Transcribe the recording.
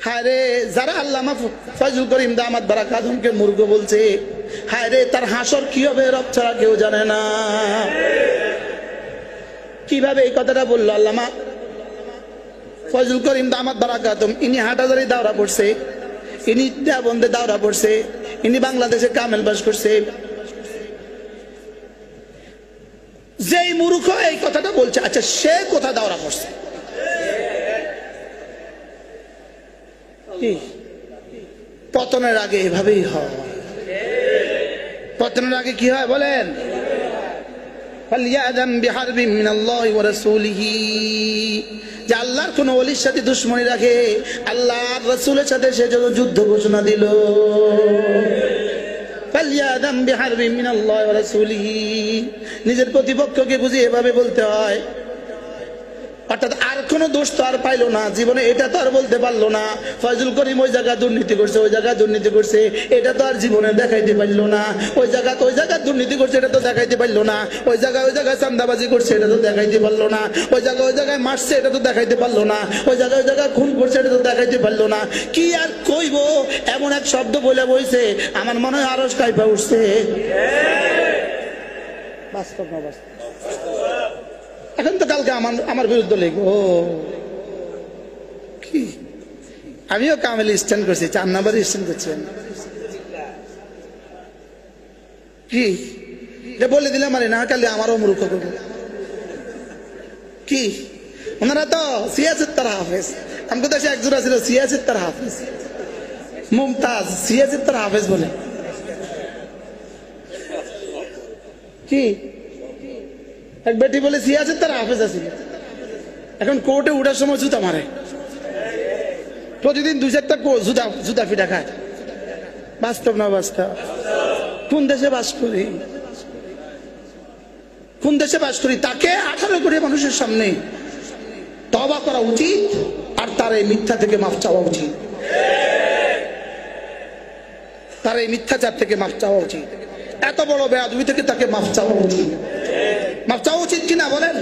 হায় রে, যারা আল্লামা ফয়জুল করিম দামাত বারাকাতুহুকে মূর্খ বলছে, হায় রে, তার হাসর কি হবে রব ছাড়া কেউ জানে না। কিভাবে এই কথাটা বললো আল্লামা ফয়জুল করিম দামাত বারাকাতুহু? ইনি হাটহাজারী দাওরা পড়ছে, ইনি দেওবন্দে দাওরা পড়ছে, ইনি বাংলাদেশে কামেল পাস করছে। যেই মূর্খ এই কথাটা বলছে, আচ্ছা সে কোথা দাওরা পড়ছে? পতনের আগে এভাবেই হয়। পতনের আগে কি হয় বলেন? ফালইয়াযাম বিহারবিন মিনাল্লাহি ওয়া রাসূলিহি, যে আল্লাহর কোন ওলির সাথে দুশমনি রাখে, আল্লাহর রাসূলের সাথে সে যখন যুদ্ধ ঘোষণা দিল, ফালইয়াযাম বিহারবিন মিনাল্লাহি ওয়া রাসূলিহি, নিজের প্রতিপক্ষকে বুঝিয়ে এভাবে বলতে হয়। অর্থাৎ আর কোনো দোষ তো আর পাইলো না জীবনে, এটা তো আর বলতে পারলো না ফয়জুল করিম ওই জায়গায় দুর্নীতি করছে, ওই জায়গায় দুর্নীতি করছে, এটা তো আর জীবনে দেখাইতে পারলো না। ওই জায়গায় দুর্নীতি করছে, এটা তো দেখাইতে পারলো না। ওই জায়গায় চান্দাবাজি করছে, এটা তো দেখাইতে পারলো না। ওই জায়গায় মারছে, এটা তো দেখাইতে পারলো না। ওই জায়গায় খুন করছে, এটা তো দেখাইতে পারলো না। কি আর কইব, এমন এক শব্দ বলে বইছে, আমার মনে হয় আরো কাইপা উঠছে। বাস্তব না বাস্তব? এখন তো কালকে আমার বিরুদ্ধে লিখবো কি? আমিও কামেল স্ট্যান্ড করছি, 4 নাম্বার স্ট্যান্ড করছেন কি? বলে দিলাম আরে না, কালি আমারও মূর্খ করবো কি? ওনারা তো সিয়াসেত্তার হাফেজ, আমি কোথায় একজোড়া ছিল সিয়াসেত্তার হাফেজ, মুমতাজ সিয়াসেত্তার হাফেজ বলে কি? এক বেটি বলে সিয়াসেত্তার হাফেজ আছে, এখন কোর্টে উঠার সময় জুতা মারে, প্রতিদিন 2-4টা জুতা ফিটা খায়। বাস্তব না বাস্তব? কোন দেশে বাস করি? কোন দেশে বাস করি? তাকে 18 কোটি মানুষের সামনে তওবা করা উচিত, আর তার এই মিথ্যা থেকে মাফ চাওয়া উচিত, তার এই মিথ্যাচার থেকে মাফ চাওয়া উচিত, এত বড় বেয়াদবি থেকে তাকে মাফ চাওয়া উচিত। মাফ চাওয়া উচিত কিনা বলেন?